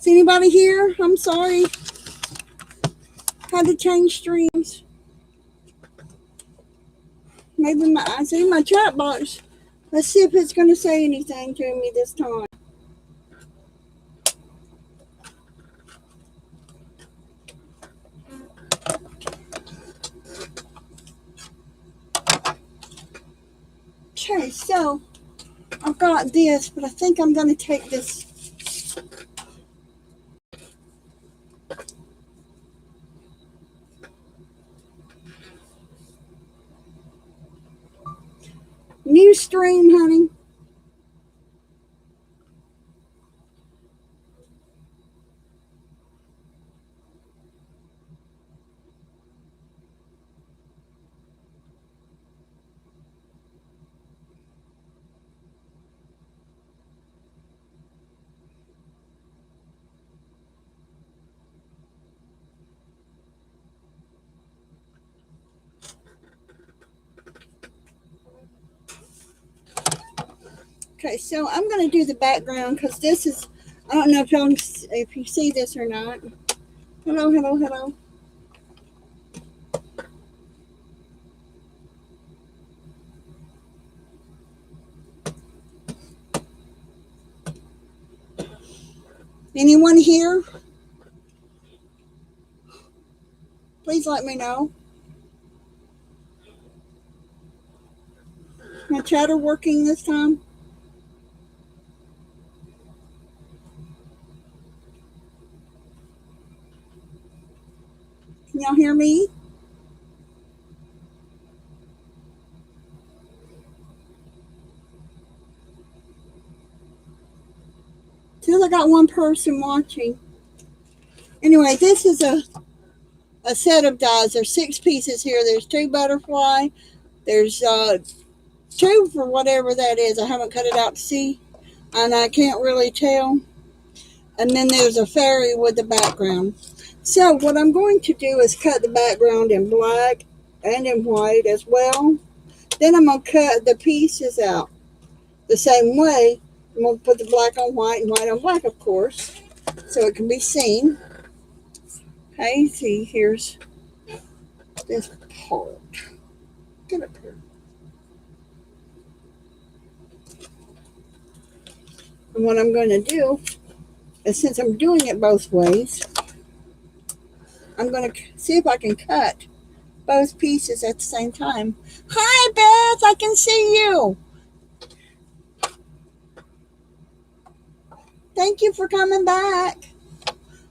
Is anybody here? I'm sorry. Had to change streams. Maybe I see my chat box. Let's see if it's going to say anything to me this time. Okay, so I've got this, but I think I'm going to take this. New stream, honey. Okay, so I'm going to do the background because this is, I don't know if you see this or not. Hello, hello, hello. Anyone here? Please let me know. My chatter working this time? Can y'all hear me? Still, I got one person watching. Anyway, this is a set of dies. There's 6 pieces here. There's 2 butterfly. There's 2 for whatever that is. I haven't cut it out to see, and I can't really tell. And then there's a fairy with the background. So what I'm going to do is cut the background in black and in white as well. Then I'm going to cut the pieces out the same way. I'm going to put the black on white and white on black, of course, so it can be seen. Okay, see, here's this part. Get up here. And what I'm going to do is, since I'm doing it both ways, I'm going to see if I can cut both pieces at the same time. Hi, Beth, I can see you. Thank you for coming back.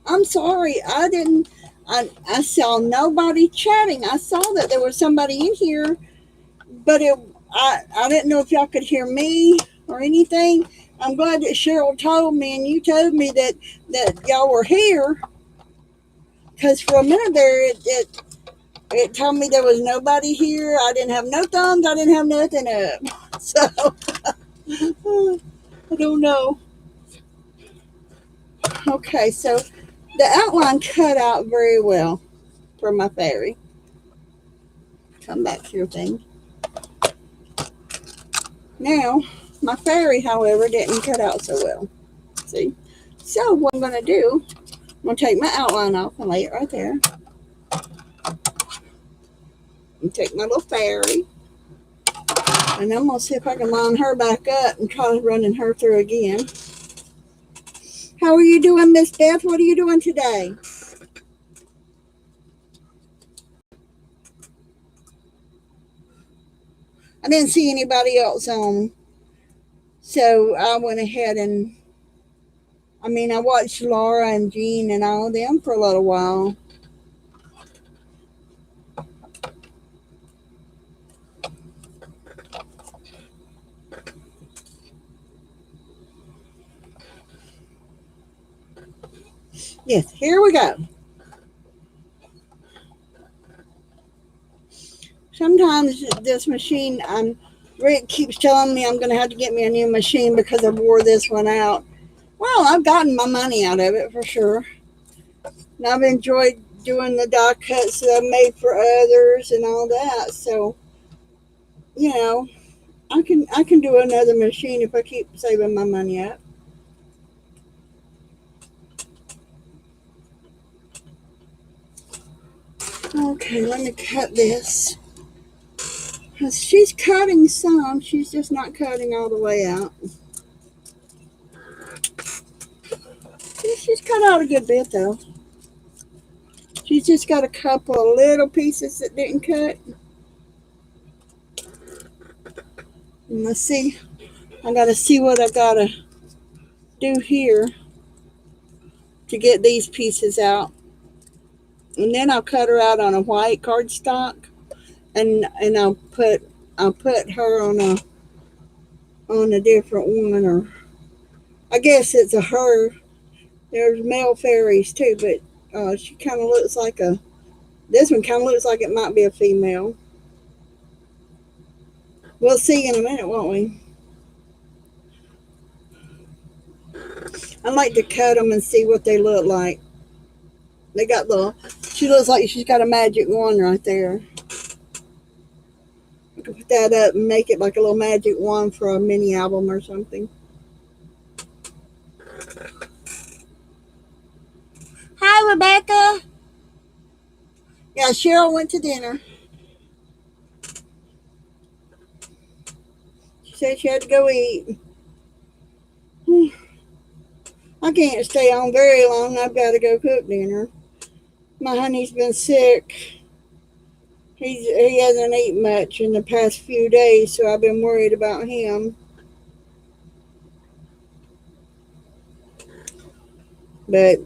I'm sorry, I saw nobody chatting. I saw that there was somebody in here, but I didn't know if y'all could hear me or anything. I'm glad that Cheryl told me and you told me that y'all were here, because for a minute there it told me there was nobody here. I didn't have no thumbs. I didn't have nothing up. So I don't know. Okay, so the outline cut out very well for my fairy. Come back to your thing. Now, my fairy, however, didn't cut out so well. See? So what I'm going to do, I'm going to take my outline off and lay it right there. And take my little fairy. And I'm going to see if I can line her back up and try running her through again. How are you doing, Miss Beth? What are you doing today? I didn't see anybody else on, so I went ahead and, I watched Laura and Jean and all of them for a little while. Yes, here we go. Sometimes this machine, Rick keeps telling me I'm going to have to get me a new machine because I wore this one out. Well, I've gotten my money out of it for sure. And I've enjoyed doing the die cuts that I've made for others and all that. So, I can do another machine if I keep saving my money up. Okay, let me cut this. She's cutting some. She's just not cutting all the way out. She's cut out a good bit, though. She's just got a couple of little pieces that didn't cut. And let's see. I got to see what I got to do here to get these pieces out. And then I'll cut her out on a white cardstock. And I'll put her on a different one, or I guess it's a her. There's male fairies too, but she kind of looks like this one kind of looks like it might be a female. We'll see in a minute, won't we? I like to cut them and see what they look like. They got she looks like she's got a magic wand right there. I can put that up and make it like a little magic wand for a mini album or something. Hi, Rebecca. Yeah, Cheryl went to dinner. She said she had to go eat. I can't stay on very long. I've got to go cook dinner. My honey's been sick. He hasn't eaten much in the past few days, so I've been worried about him. But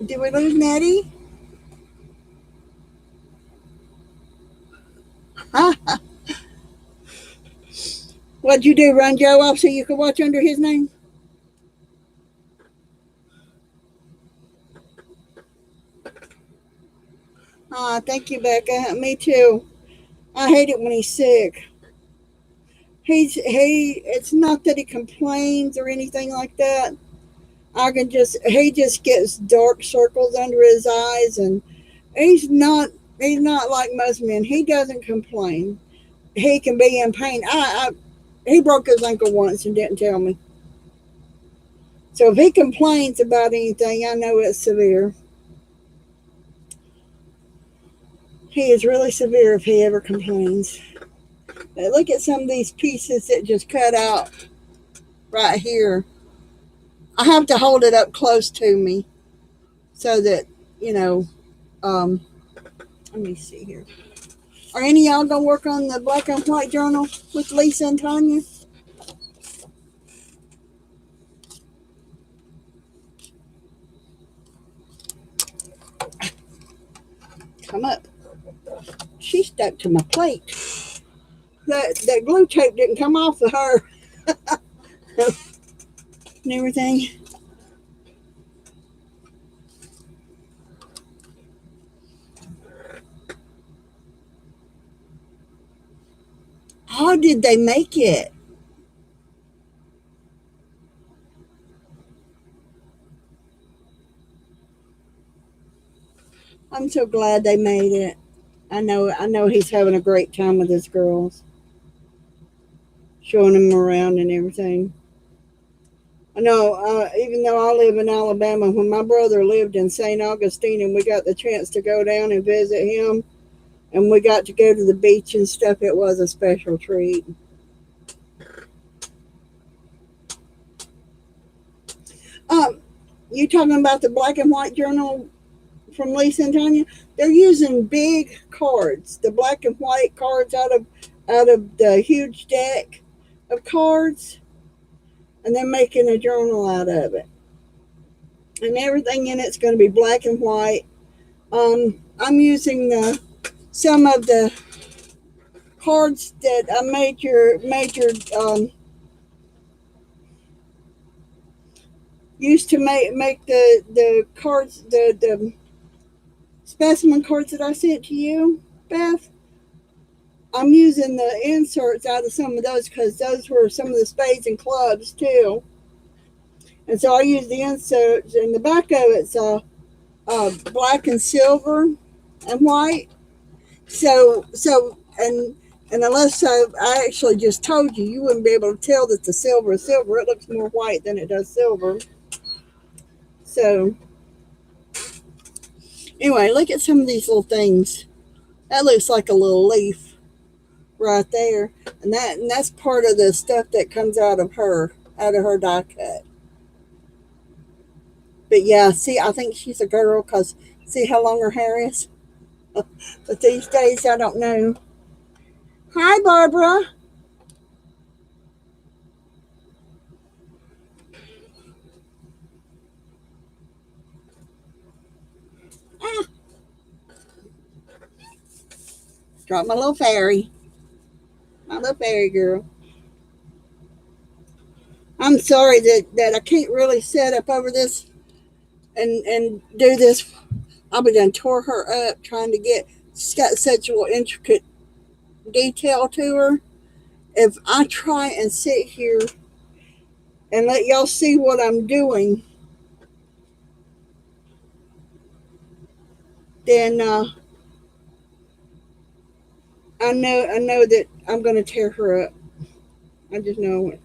did we lose Nettie? What'd you do, run Joe off so you could watch under his name? Thank you, Becca. Me too. I hate it when he's sick. It's not that he complains or anything like that. He just gets dark circles under his eyes, and he's not like most men. He doesn't complain. He can be in pain. He broke his ankle once and didn't tell me. So if he complains about anything, I know it's severe. He is really severe if he ever complains. But look at some of these pieces that just cut out right here. I have to hold it up close to me so that, let me see here. Are any of y'all going to work on the black and white journal with Lisa and Tanya? Come up. She stuck to my plate. That glue tape didn't come off of her. And everything. How did they make it? I'm so glad they made it. I know he's having a great time with his girls. Showing them around and everything. I know, even though I live in Alabama, when my brother lived in St. Augustine and we got the chance to go down and visit him, and we got to go to the beach and stuff, it was a special treat. You talking about the black and white journal from Lisa and Tanya? They're using big cards, the black and white cards out of the huge deck of cards, and they're making a journal out of it. And everything in it's going to be black and white. I'm using some of the cards that I used to make the cards, the specimen cards that I sent to you, Beth. I'm using the inserts out of some of those because those were some of the spades and clubs too. And so I use the inserts, and the back of it's black and silver and white. So and And unless I actually just told you, you wouldn't be able to tell that the silver is silver. It looks more white than it does silver. So anyway, look at some of these little things. That looks like a little leaf right there, and that's part of the stuff that comes out of her die cut. But yeah, see, I think she's a girl because see how long her hair is. But these days, I don't know. Hi, Barbara. Ah, drop my little fairy, my little fairy girl. I'm sorry that I can't really set up over this and do this. I'll be done tore her up trying to get. She's got such a intricate detail to her. If I try and sit here and let y'all see what I'm doing, then I know that I'm going to tear her up. I just know it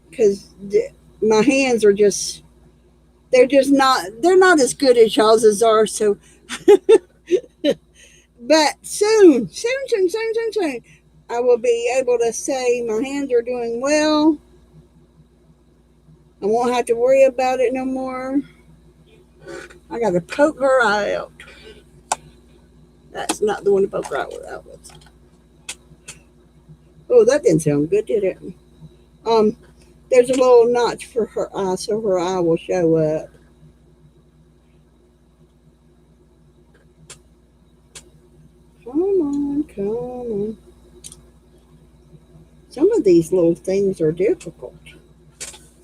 because my hands are just they're not as good as y'all's are. So, but soon, I will be able to say my hands are doing well. I won't have to worry about it no more. I got to poke her eye out. That's not the one to poke her out with. Oh, that didn't sound good, did it? Um, there's a little notch for her eye, so her eye will show up. Come on. Some of these little things are difficult.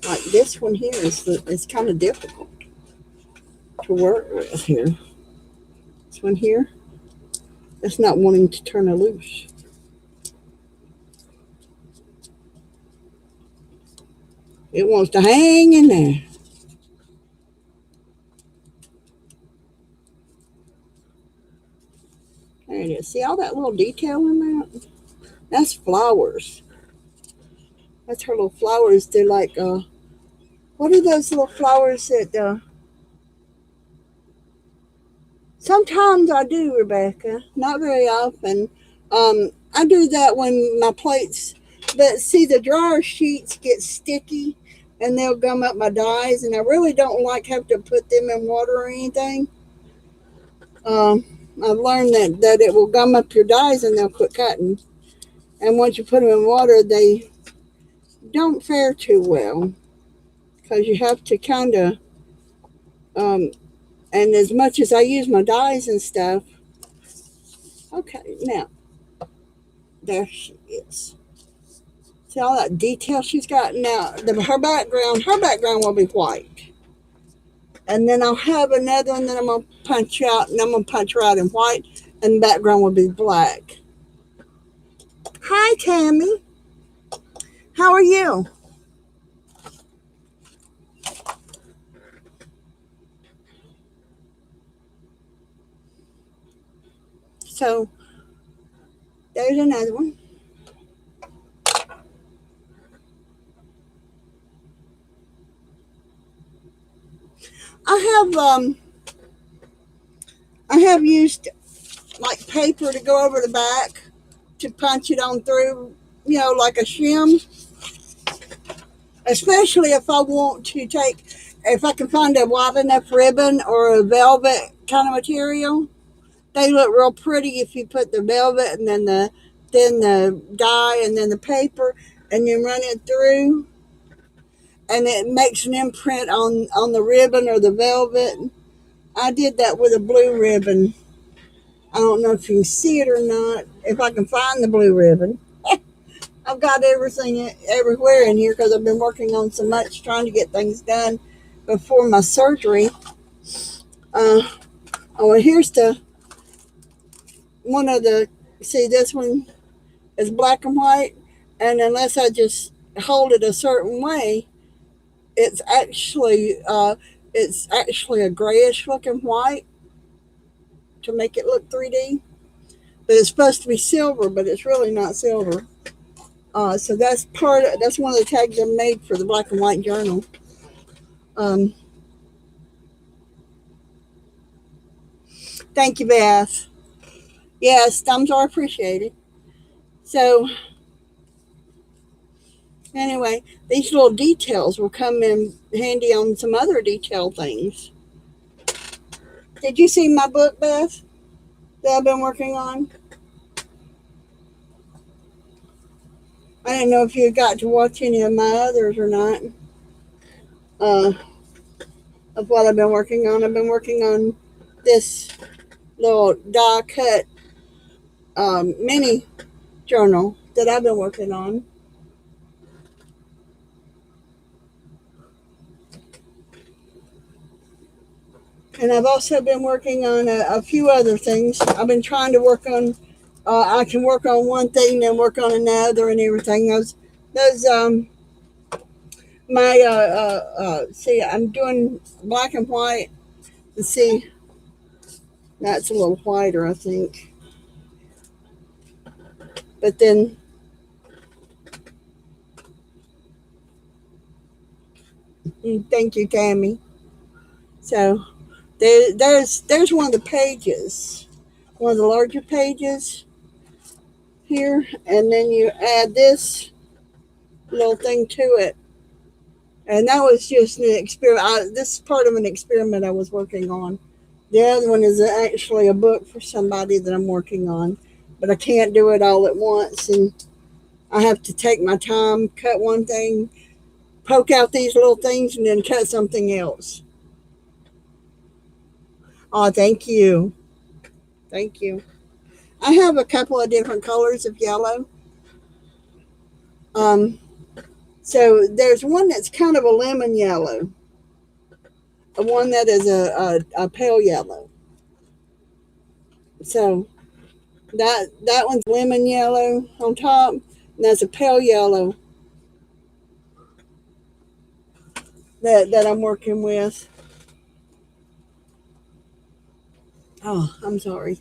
Like this one here is kind of difficult to work with here. This one here, it's not wanting to turn it loose. It wants to hang in there. There it is. See all that little detail in that? That's flowers. That's her little flowers. They're like, what are those little flowers that, sometimes I do, Rebecca. Not very often. I do that when my plates, but see, the dryer sheets get sticky and they'll gum up my dyes, and I really don't like having to put them in water or anything. Um, I've learned that it will gum up your dyes and they'll quit cutting. And once you put them in water, they don't fare too well because you have to kind of, um, and as much as I use my dyes and stuff, okay, now there she is. See all that detail she's got now. Her background will be white, and then I'll have another one that I'm gonna punch out, and I'm gonna punch her out in white, and the background will be black. Hi, Tammy. How are you? So there's another one. I have I have used like paper to go over the back to punch it on through, like a shim. Especially if I want to if I can find a wide enough ribbon or a velvet kind of material. They look real pretty if you put the velvet and then the dye and then the paper and you run it through and it makes an imprint on the ribbon or the velvet. I did that with a blue ribbon. I don't know if you can see it or not. If I can find the blue ribbon. I've got everything everywhere in here because I've been working on so much trying to get things done before my surgery. Uh, oh, and here's one of the, see, this one is black and white, and unless I just hold it a certain way, it's actually a grayish looking white to make it look 3D. but it's supposed to be silver, but it's really not silver. So that's that's one of the tags I made for the black and white journal. Um, Thank you, Beth. Yes, thumbs are appreciated. So anyway, these little details will come in handy on some other detail things. Did you see my book, Beth, that I've been working on? I didn't know if you got to watch any of my others or not. Uh, of what I've been working on. I've been working on this little die cut mini journal that I've been working on. And I've also been working on a few other things. I've been trying to work on, I can work on one thing, then work on another and everything. See, I'm doing black and white. Let's see, that's a little whiter, I think. But then, thank you, Tammy. So there's one of the pages, one of the larger pages here, and then you add this little thing to it. And that was just an experiment. This is part of an experiment I was working on. The other one is actually a book for somebody that I'm working on, but I can't do it all at once, and I have to take my time, cut one thing, poke out these little things, and then cut something else. Oh, thank you. Thank you. I have a couple of different colors of yellow. So there's one that's kind of a lemon yellow, one that is a pale yellow. So that one's lemon yellow on top, and that's a pale yellow that I'm working with. Oh, I'm sorry.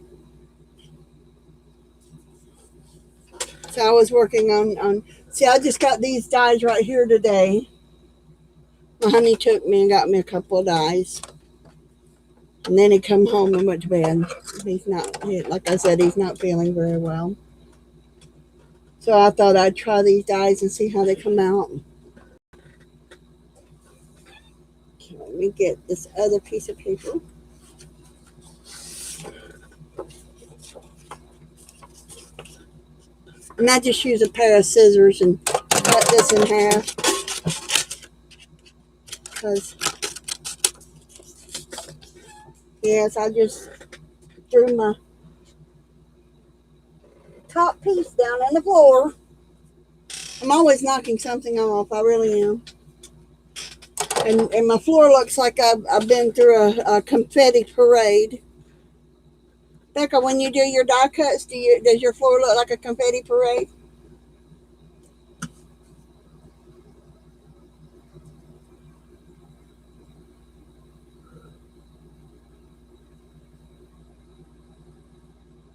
So I was working on see, I just got these dies right here today. My honey took me and got me a couple of dies. And then he come home and went to bed. He's not, like I said, he's not feeling very well. So I thought I'd try these dies and see how they come out. Okay, let me get this other piece of paper. And I just use a pair of scissors and cut this in half. Because, yes, I just threw my top piece down on the floor. I'm always knocking something off. I really am. And my floor looks like I've been through a confetti parade. Becca, when you do your die cuts, does your floor look like a confetti parade?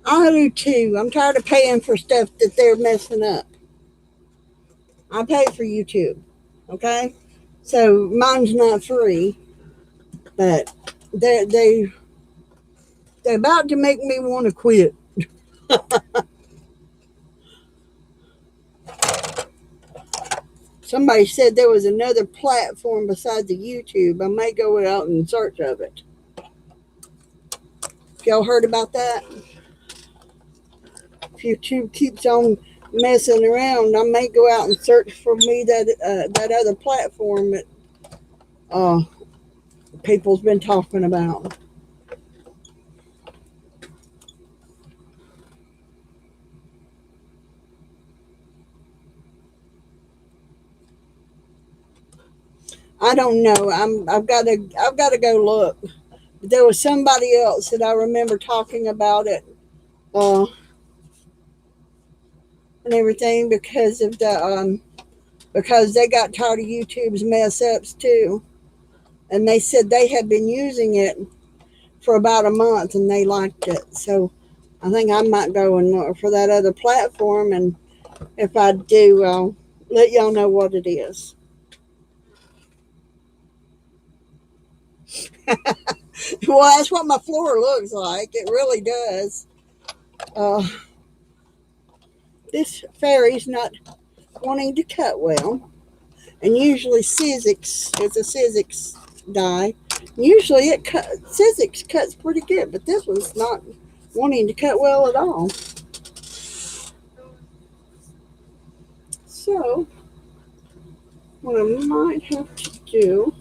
I do too. I'm tired of paying for stuff that they're messing up. I pay for YouTube, okay? So mine's not free, but they're about to make me want to quit. Somebody said there was another platform besides the YouTube. I may go out in search of it. Y'all heard about that? If YouTube keeps on messing around, I may go out and search for me that other platform that people's been talking about. I don't know. I've got to go look. There was somebody else that I remember talking about it, and everything because of because they got tired of YouTube's mess ups too, and they said they had been using it for about a month and they liked it. So I think I might go and look for that other platform, and if I do, I'll let y'all know what it is. Well, that's what my floor looks like. It really does. Uh, this fairy's not wanting to cut well, and usually Sizzix is a Sizzix die. Usually Sizzix cuts pretty good, but this one's not wanting to cut well at all. So what I might have to do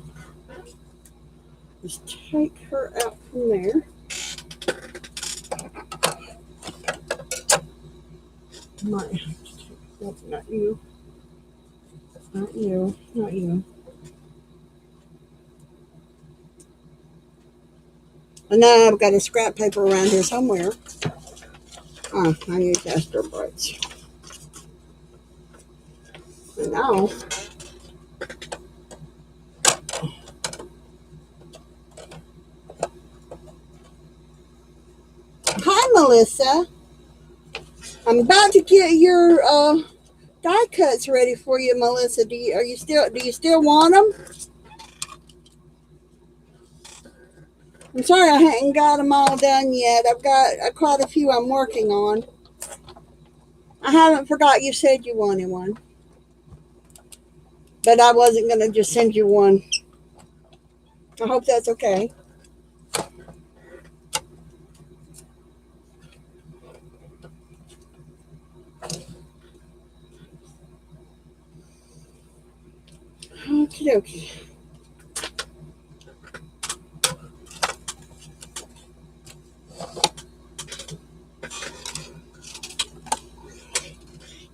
is take her out from there. Might have to take, nope, not you, not you, not you. And now I've got a scrap paper around here somewhere. Oh, I use Ester braids. And now, hi Melissa. I'm about to get your die cuts ready for you, Melissa. Do you still want them? I'm sorry I hadn't got them all done yet. I've got quite a few I'm working on. I haven't forgot you said you wanted one, but I wasn't going to just send you one. I hope that's okay. Okie dokie.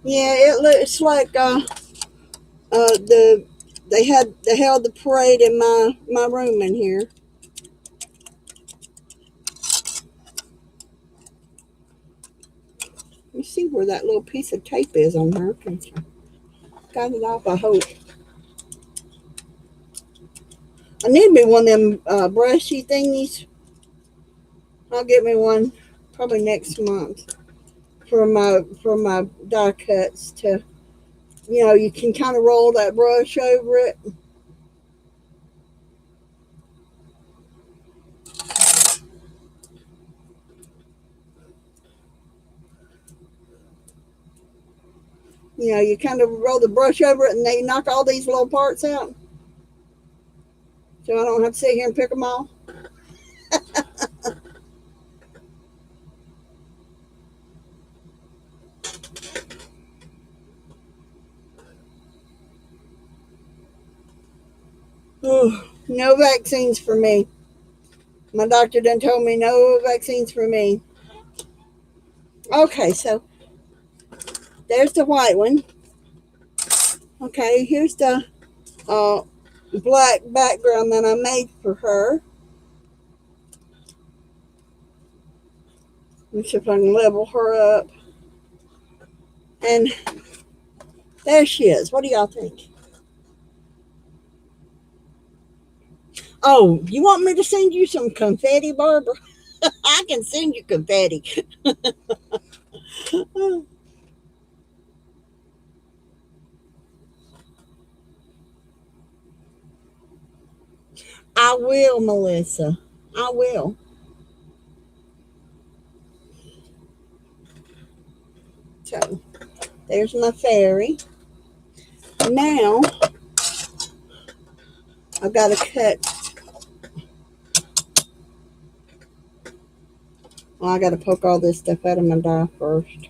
Yeah, it looks like they held the parade in my room in here. Let me see where that little piece of tape is on her. Got it off, I hope. I need me one of them brushy thingies. I'll get me one probably next month for my die cuts. To, you can kind of roll that brush over it. You kind of roll the brush over it, and they knock all these little parts out. So I don't have to sit here and pick them all. Oh, no vaccines for me. My doctor done told me no vaccines for me. Okay, so there's the white one. Okay, here's the black background that I made for her. Let me see if I can level her up. And there she is. What do y'all think? Oh, you want me to send you some confetti, Barbara? I can send you confetti. I will, Melissa. I will. So, there's my fairy. Now, I've got to cut. Well, I got to poke all this stuff out of my die first.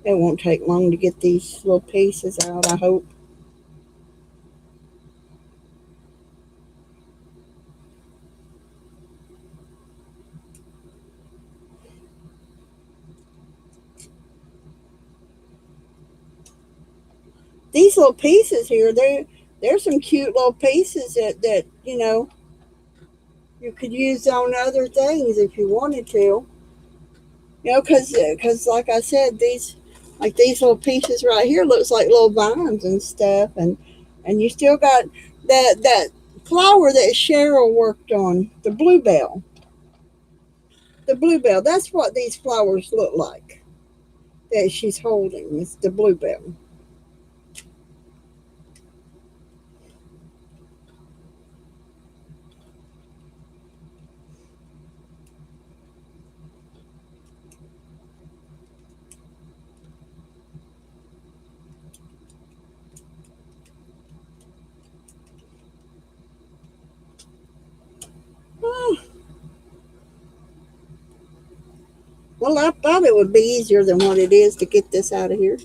It won't take long to get these little pieces out, I hope. These little pieces here, there's some cute little pieces that you could use on other things if you wanted to. Because like I said, these little pieces right here looks like little vines and stuff, and you still got that flower that Cheryl worked on, the bluebell. The bluebell. That's what these flowers look like that she's holding. It's the bluebell. Oh, well, I thought it would be easier than what it is to get this out of here.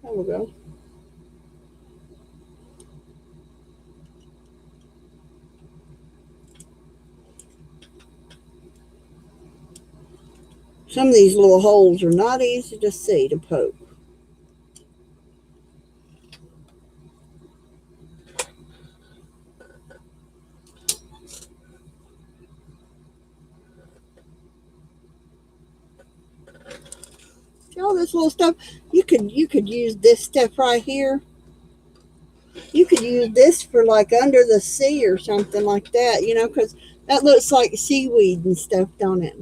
There we go. Some of these little holes are not easy to see to poke. See all this little stuff? You could use this stuff right here. You could use this for like under the sea or something like that, you know, because that looks like seaweed and stuff, don't it?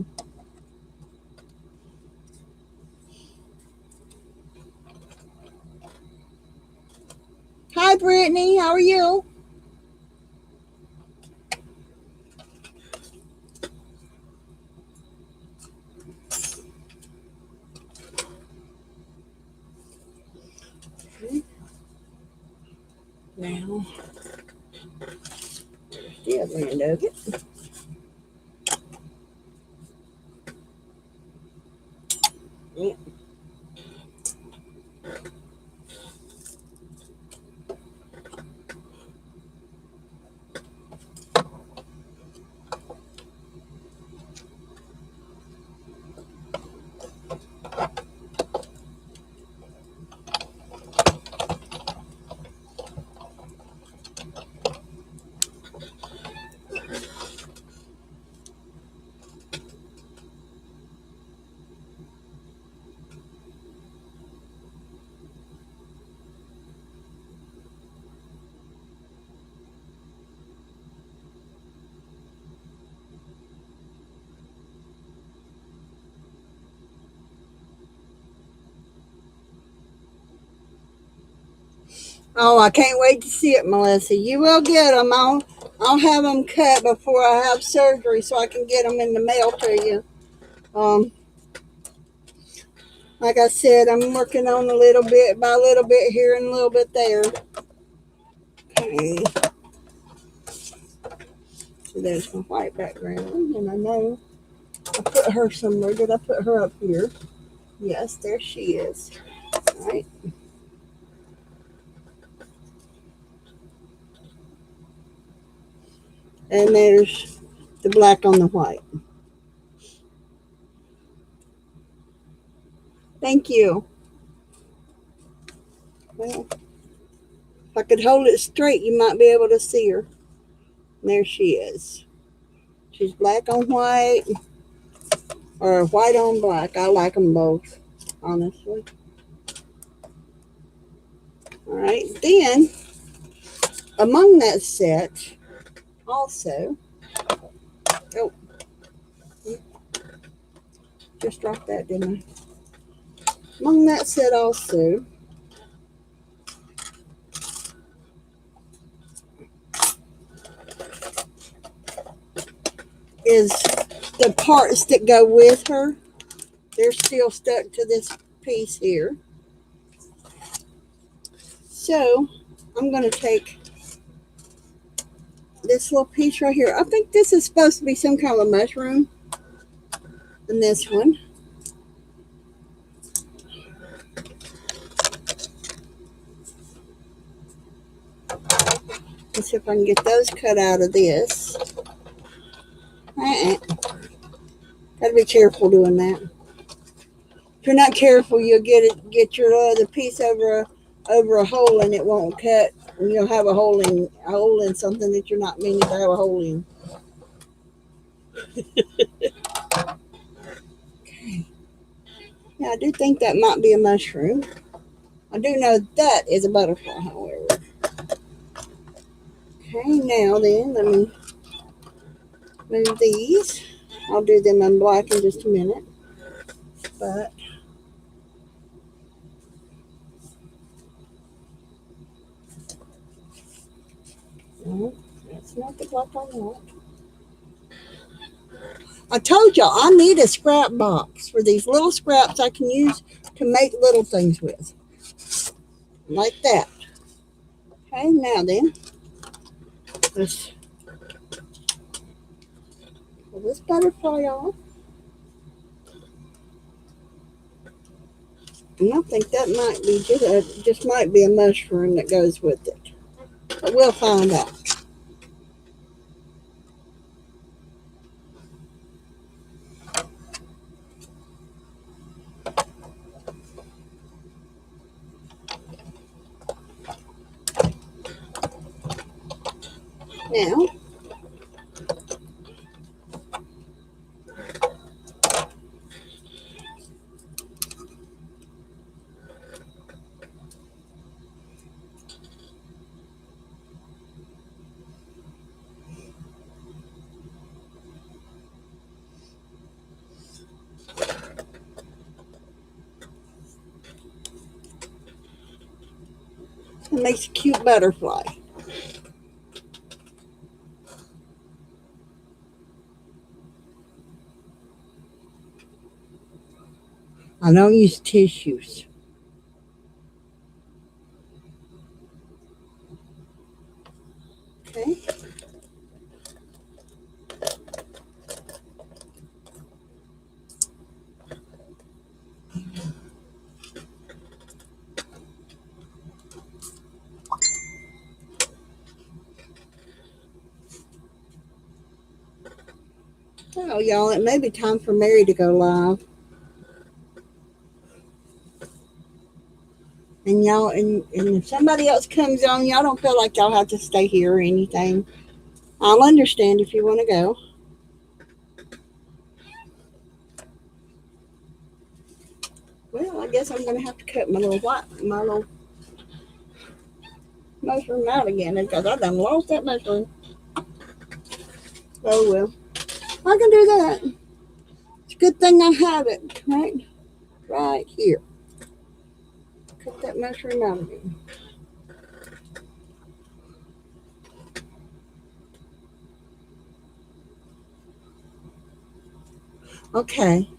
Hi, Brittany. How are you? Now, the other end of it. Yeah. Oh, I can't wait to see it, Melissa. You will get them. I'll have them cut before I have surgery so I can get them in the mail to you. Like I said, I'm working on a little bit by a little bit here and a little bit there. Okay. So there's my white background, and I know I put her somewhere. Did I put her up here? Yes, there she is. All right. And there's the black on the white. Thank you. Well, if I could hold it straight, you might be able to see her. And there she is. She's black on white or white on black. I like them both, honestly. All right. Then, among that set, also, oh, just dropped that, didn't I? Among that set also is the parts that go with her. They're still stuck to this piece here. So I'm going to take this little piece right here. I think this is supposed to be some kind of a mushroom. And this one. Let's see if I can get those cut out of this. Gotta be careful doing that. If you're not careful, you'll get your other piece over a hole and it won't cut. And you'll have a hole in something that you're not meaning to have a hole in. Okay. Yeah, I do think that might be a mushroom. I do know that is a butterfly, however. Okay, now then, let me move these. I'll do them in black in just a minute. But no, that's not the black I want. I told y'all I need a scrap box for these little scraps I can use to make little things with. Like that. Okay, now then, let's pull this butterfly off. And I think that might be just might be a mushroom that goes with it. But we'll find out. Now, it makes a cute butterfly. I don't use tissues. Okay. Oh, y'all, it may be time for Mary to go live. And y'all, and if somebody else comes on, y'all don't feel like y'all have to stay here or anything. I'll understand if you want to go. Well, I guess I'm going to have to cut my little mushroom out again because I done lost that mushroom. Oh, well. I can do that. It's a good thing I have it right here. Cut that mushroom out again. Okay.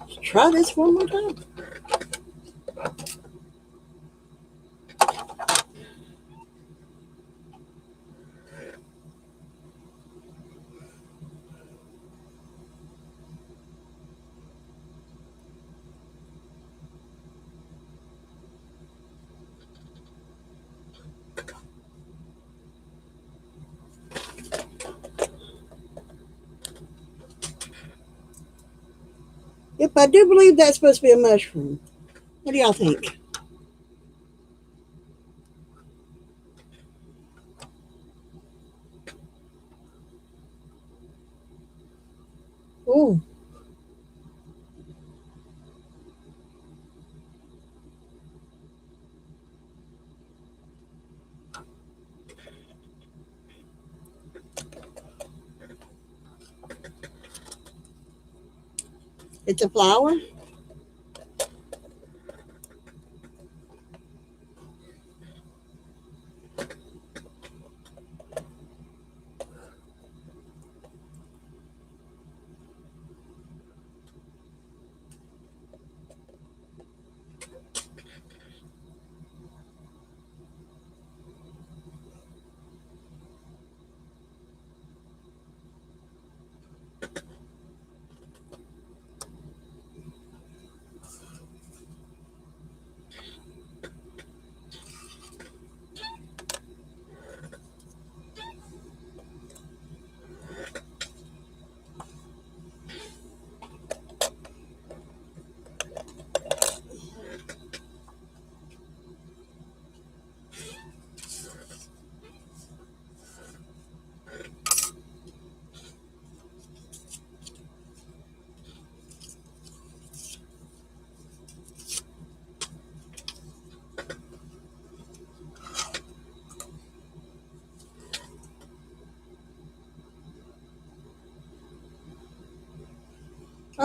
Let's try this one more time. Yep, I do believe that's supposed to be a mushroom. What do y'all think? Oh, it's a flower?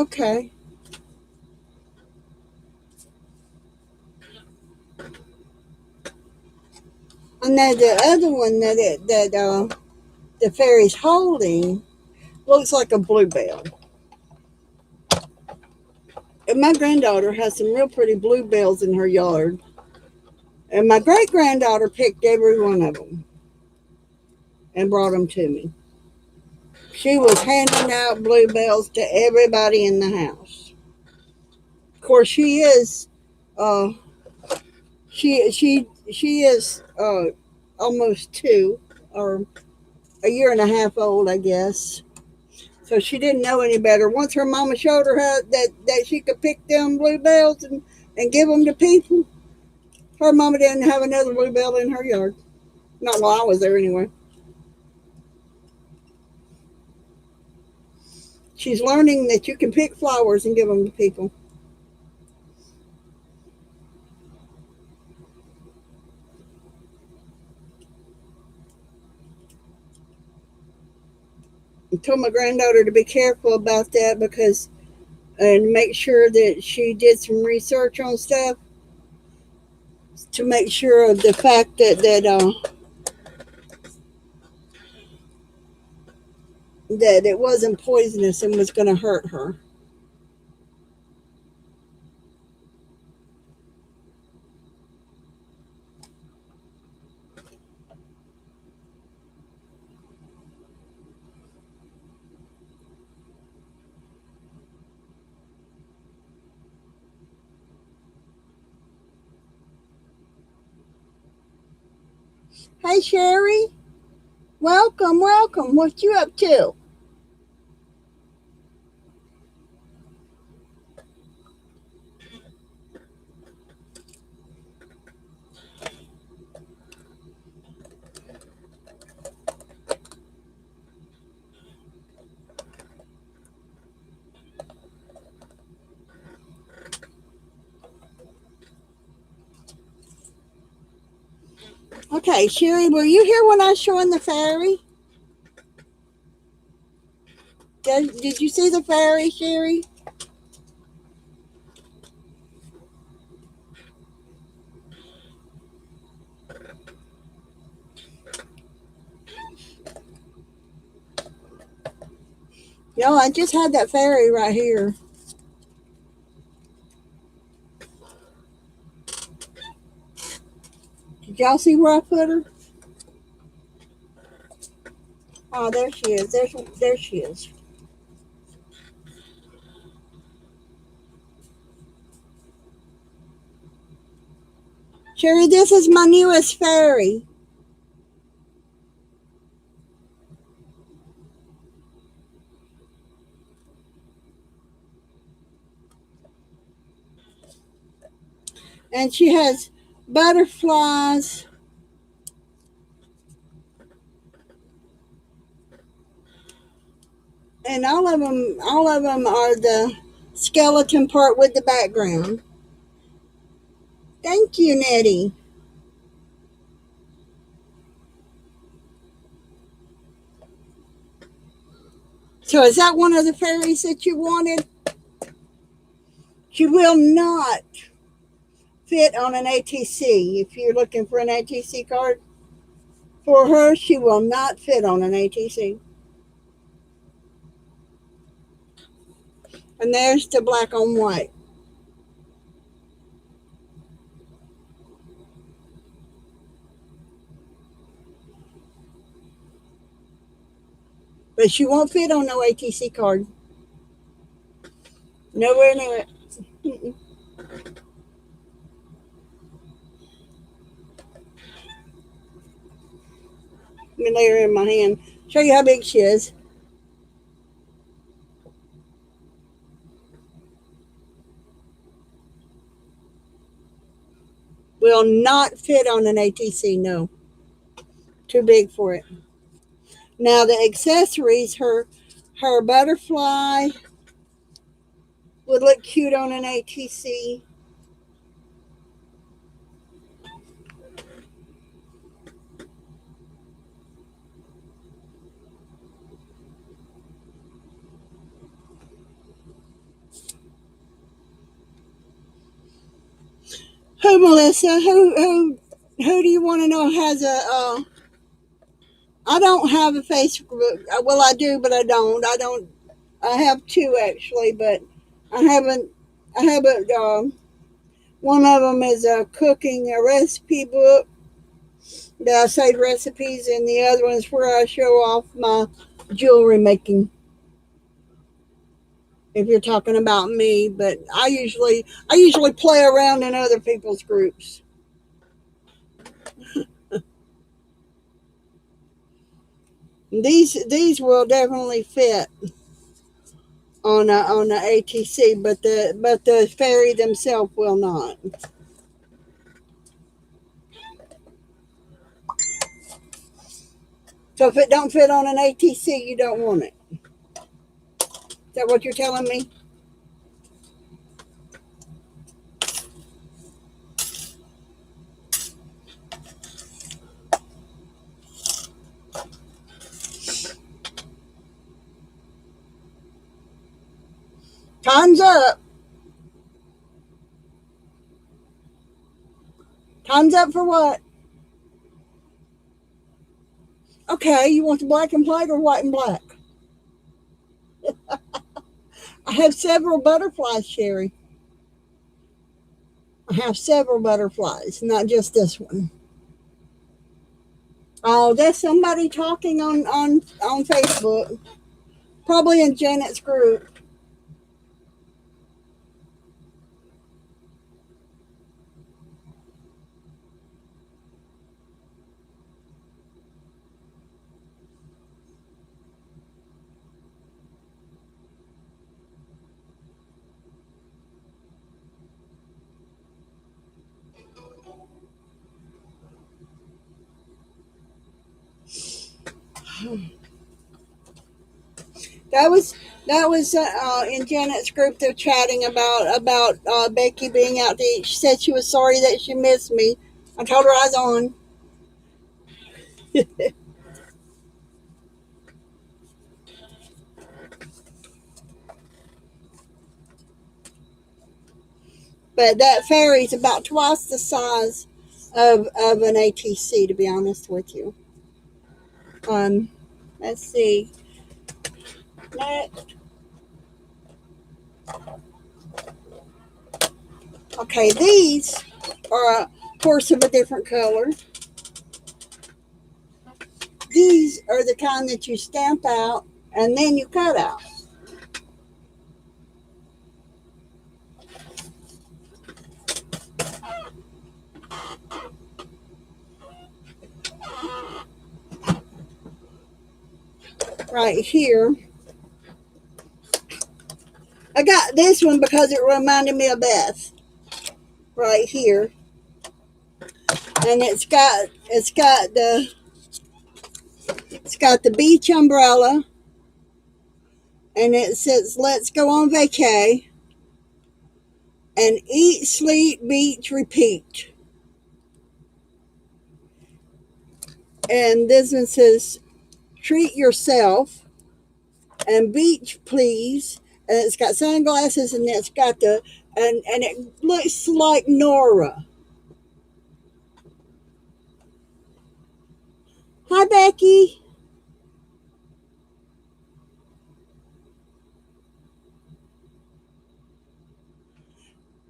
Okay. And then the other one that the fairy's holding looks like a bluebell. And my granddaughter has some real pretty bluebells in her yard. And my great granddaughter picked every one of them and brought them to me. She was handing out bluebells to everybody in the house. Of course, uh, she is almost 2 or a year and a half old, I guess. So she didn't know any better. Once her mama showed her how that she could pick them bluebells and give them to people, her mama didn't have another bluebell in her yard. Not while I was there, anyway. She's learning that you can pick flowers and give them to people. I told my granddaughter to be careful about that because and make sure that she did some research on stuff to make sure of the fact that it wasn't poisonous and was going to hurt her. Hey Sherry, welcome, welcome. What you up to? Okay, Sherry, were you here when I was showing the fairy? Did you see the fairy, Sherry? No, I just had that fairy right here. Did y'all see where I put her? Oh, there she is. There she is. Sherry, this is my newest fairy. And she has butterflies, and all of them are the skeleton part with the background. Thank you, Nettie. So is that one of the fairies that you wanted? She will not fit on an ATC. If you're looking for an ATC card for her, she will not fit on an ATC. And there's the black on white. But she won't fit on no ATC card. Nowhere near it. Mm-mm. Let me lay her in my hand. Show you how big she is. Will not fit on an ATC, no. Too big for it. Now the accessories, her butterfly would look cute on an ATC. Who, Melissa? Who do you want to know has a? I don't have a Facebook. Well, I do, but I don't. I don't. I have two actually, but I haven't. I haven't. One of them is a cooking a recipe book that I save recipes, and the other one is where I show off my jewelry making. If you're talking about me, but I usually play around in other people's groups. These will definitely fit on a ATC, but the fairy themselves will not. So if it don't fit on an ATC, you don't want it. Is that what you're telling me? Time's up. Time's up for what? Okay, you want the black and white or white and black? I have several butterflies, Sherry. I have several butterflies, not just this one. Oh, there's somebody talking on Facebook, probably in Janet's group. That was in Janet's group. They're chatting about Becky being out to eat. She said she was sorry that she missed me. I told her I was on. But that fairy's about twice the size of an ATC, to be honest with you. Um, let's see. Next. Okay, these are a horse of a different color. These are the kind that you stamp out and then you cut out. Right here. I got this one because it reminded me of Beth. Right here. And it's got the beach umbrella, and it says let's go on vacay and eat, sleep, beach, repeat. And this one says treat yourself and beach please. And it's got sunglasses, and it's got and it looks like Nora. Hi, Becky.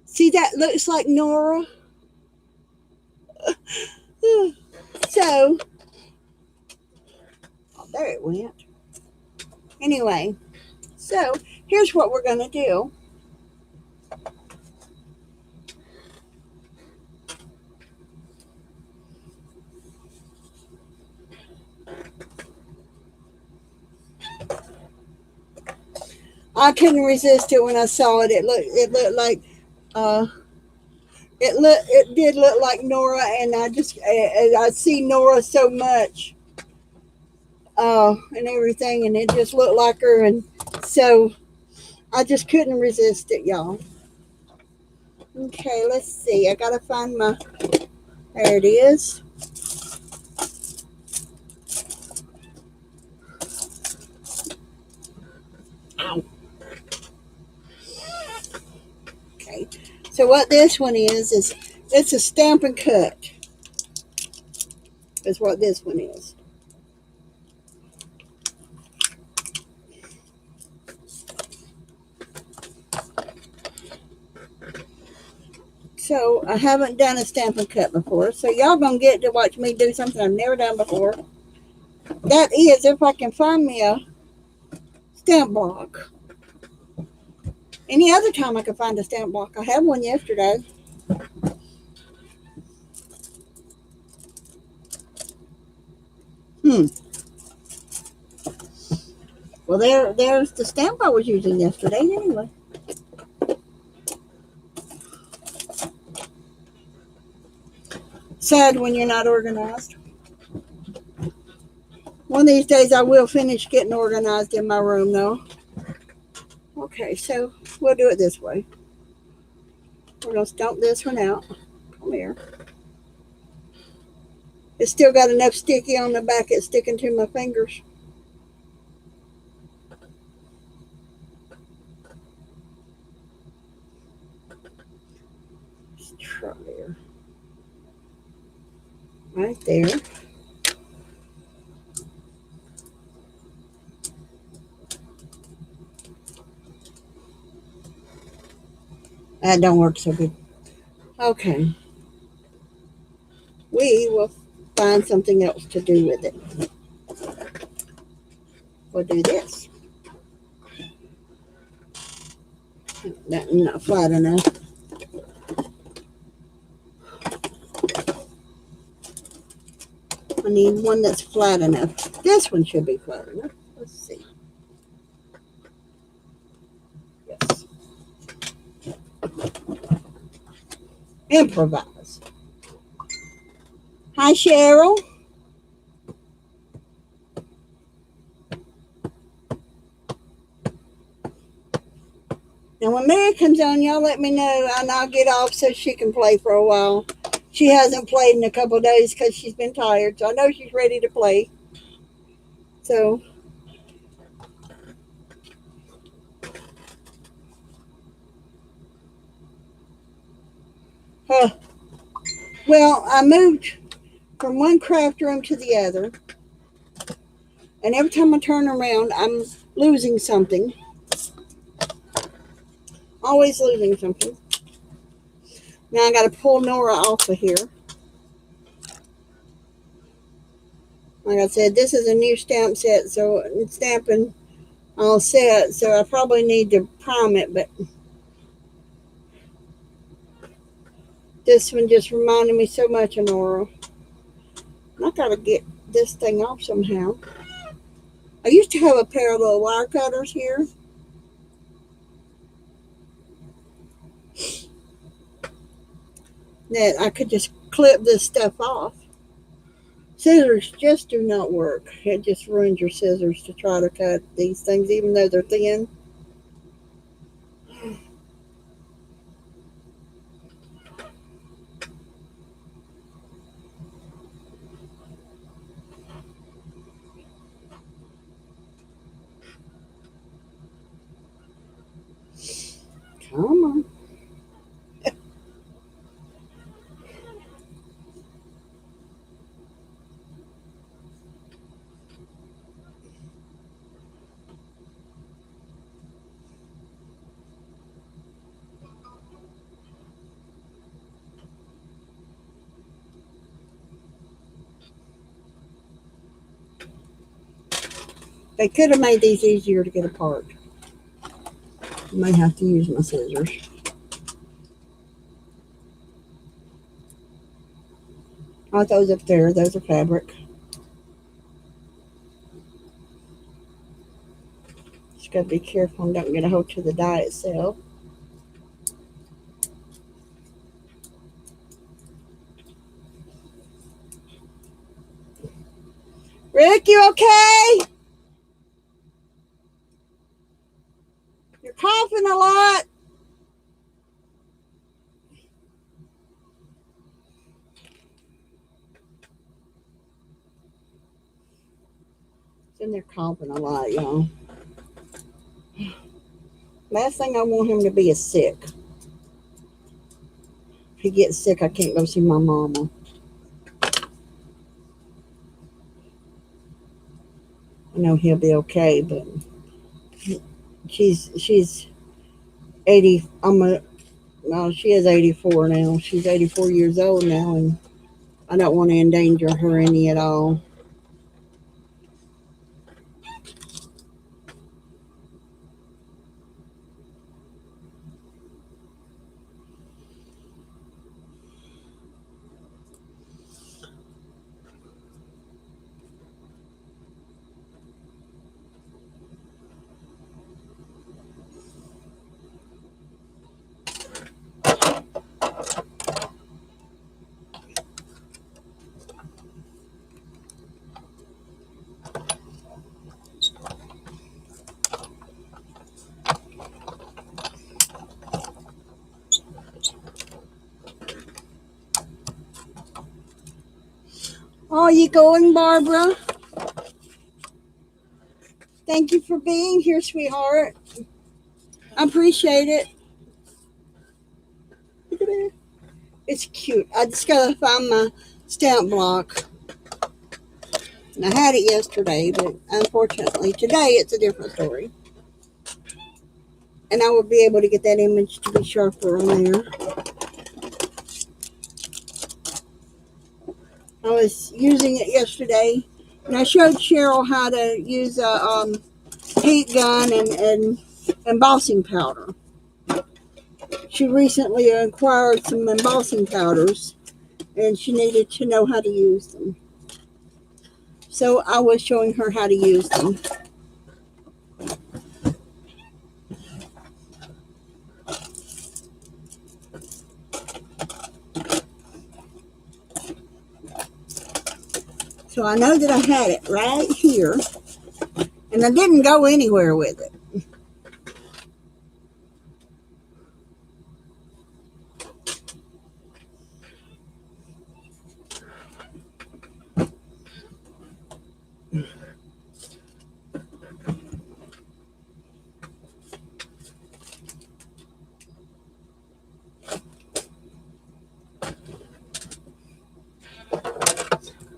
See, that looks like Nora. So, oh, there it went. Anyway, so here's what we're going to do. I couldn't resist it when I saw it. It looked like it did look like Nora, and I see Nora so much, and everything, and it just looked like her, and so I just couldn't resist it, y'all. Okay, let's see. I gotta find my. There it is. Ow. Okay. So what this one is It's a Stamp and Cut is what this one is. So I haven't done a Stamp and Cut before. So y'all gonna get to watch me do something I've never done before. That is if I can find me a stamp block. Any other time I can find a stamp block. I had one yesterday. Well, there's the stamp I was using yesterday anyway. Sad when you're not organized. One of these days I will finish getting organized in my room though. Okay, so we'll do it this way. We're going to stomp this one out. Come here. It's still got enough sticky on the back it's sticking to my fingers. Let's try there. Right there. That don't work so good. Okay. We will find something else to do with it. We'll do this. That's not flat enough. I need one that's flat enough. This one should be flat enough. Let's see. Yes. Improvise. Hi, Cheryl. Now, when Mary comes on, y'all let me know, and I'll get off so she can play for a while. She hasn't played in a couple of days because she's been tired, so I know she's ready to play. So, well, I moved from one craft room to the other, and every time I turn around, I'm losing something. Always losing something. Now I got to pull Nora off of here. Like I said, this is a new stamp set, so it's stamping all set, so I probably need to prime it, but this one just reminded me so much of Nora. I gotta get this thing off somehow. I used to have a pair of little wire cutters here. That I could just clip this stuff off. Scissors just do not work. It just ruins your scissors to try to cut these things, even though they're thin. Come on. They could have made these easier to get apart. I may have to use my scissors. Oh, those up there, those are fabric. Just gotta be careful and don't get a hold to the die itself. Rick, you okay? You're coughing a lot. And they're coughing a lot, y'all. Last thing I want him to be is sick. he gets sick, I can't go see my mama. I know he'll be okay, but she's 80. No, she is 84 now. She's 84 years old now, and I don't want to endanger her any at all. Oh, you going, Barbara? Thank you for being here, sweetheart. I appreciate it. Look at it. It's cute. I just gotta find my stamp block. And I had it yesterday, but unfortunately today it's a different story. And I will be able to get that image to be sharper on there. I was using it yesterday, and I showed Cheryl how to use a heat gun and embossing powder. She recently acquired some embossing powders, and she needed to know how to use them. So I was showing her how to use them. So I know that I had it right here, and I didn't go anywhere with it.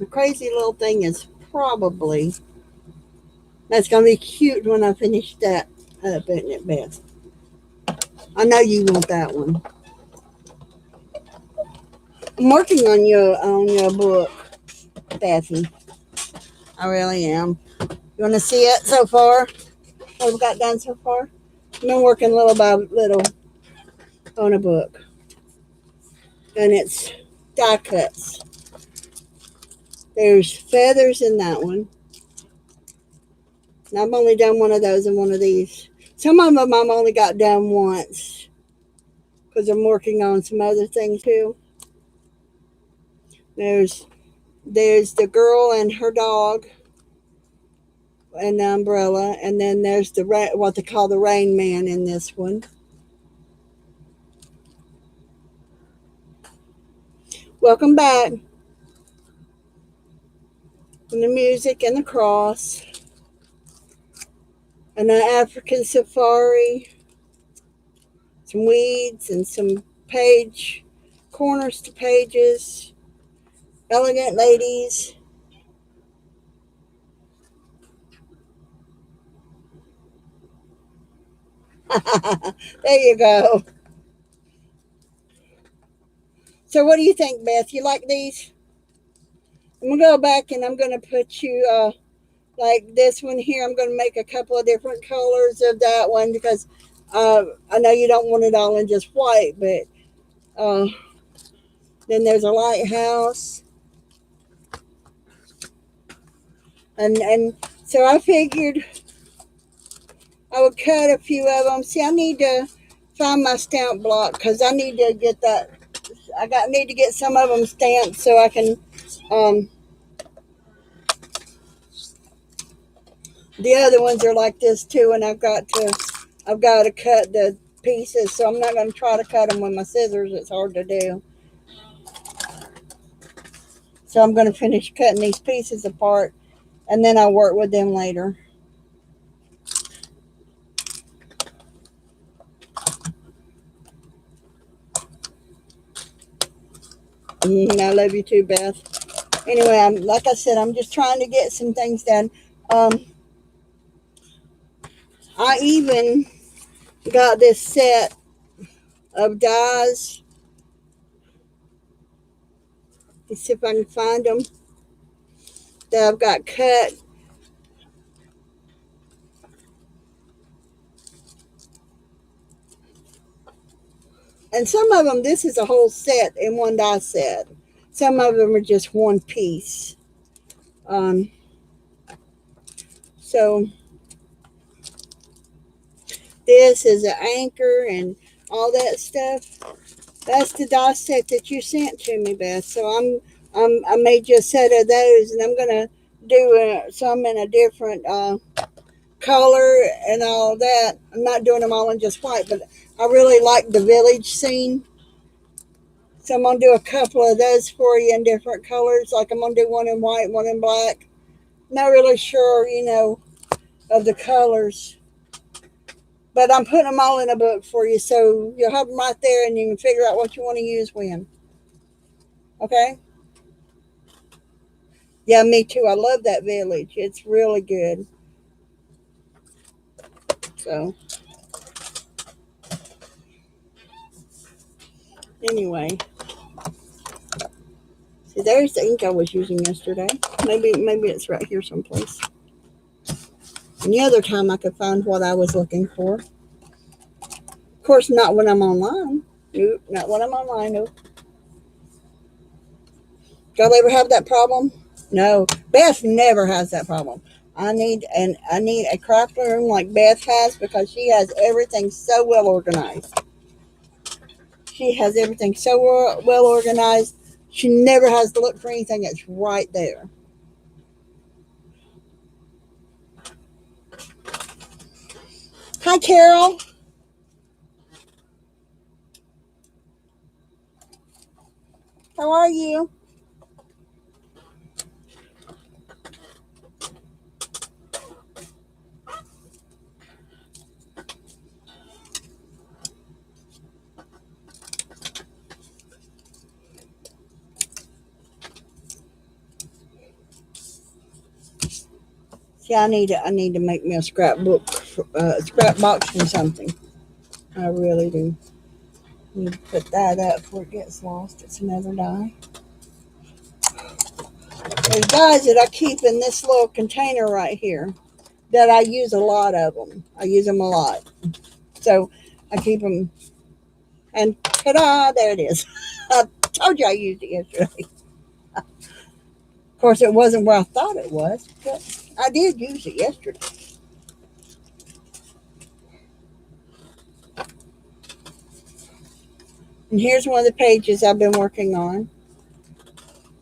The crazy little thing is probably, that's going to be cute when I finish that up, isn't it, Beth? I know you want that one. I'm working on your book, Bethy. I really am. You want to see it so far? What we've got done so far? I've been working little by little on a book. And it's die cuts. There's feathers in that one. And I've only done one of those and one of these. Some of them I've only got done once because I'm working on some other things too. There's the girl and her dog and the umbrella, and then there's the what they call the Rain Man in this one. Welcome back. And the music and the cross and the African safari, some weeds and some page corners to pages, elegant ladies. There you go. So what do you think, Beth? You like these? I'm going to go back and I'm going to put you like this one here. I'm going to make a couple of different colors of that one because I know you don't want it all in just white, but then there's a lighthouse. And so I figured I would cut a few of them. See, I need to find my stamp block because I need to get that. Need to get some of them stamped so I can. The other ones are like this too, and I've got to cut the pieces. So I'm not going to try to cut them with my scissors. It's hard to do. So I'm going to finish cutting these pieces apart, and then I'll work with them later. I love you too, Beth. Anyway, like I said, I'm just trying to get some things done. I even got this set of dies. Let's see if I can find them that I've got cut. And some of them, this is a whole set in one die set. Some of them are just one piece. So this is an anchor and all that stuff. That's the die set that you sent to me, Beth. So I made you a set of those, and I'm gonna do some in a different color and all that. I'm not doing them all in just white, but I really like the village scene. So I'm going to do a couple of those for you in different colors. Like I'm going to do one in white, one in black. Not really sure, of the colors. But I'm putting them all in a book for you. So you'll have them right there and you can figure out what you want to use when. Okay? Yeah, me too. I love that village. It's really good. So, anyway. See, there's the ink I was using yesterday. Maybe it's right here someplace. And the other time I could find what I was looking for. Of course, not when I'm online. Nope, not when I'm online. Nope. Y'all ever have that problem? No. Beth never has that problem. I need a craft room like Beth has because she has everything so well organized. She has everything so well organized. She never has to look for anything. It's right there. Hi, Carol. How are you? See, I need to make me a scrap box from something. I really do. Need to put that up before it gets lost. It's another die. There's dies that I keep in this little container right here that I use a lot of them. I use them a lot. So I keep them. And ta-da, there it is. I told you I used it yesterday. Of course, it wasn't where I thought it was, but I did use it yesterday. And here's one of the pages I've been working on.